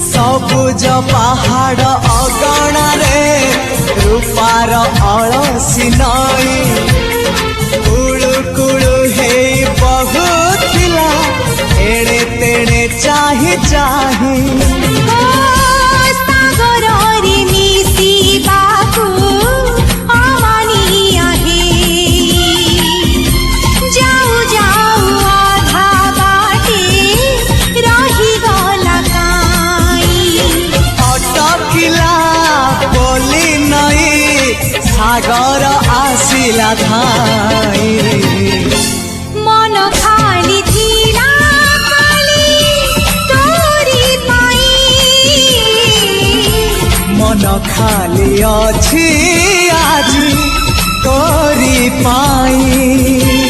सबुज पहाड़ अगणारे रूपार अलसी नई कुळु कुळु हे बहुथिला एड़े तेड़े चाही चाही सागर आसिला धाई मन खाली थिला खाली तोरी पाई मन खाली अछि आज तोरी पाई।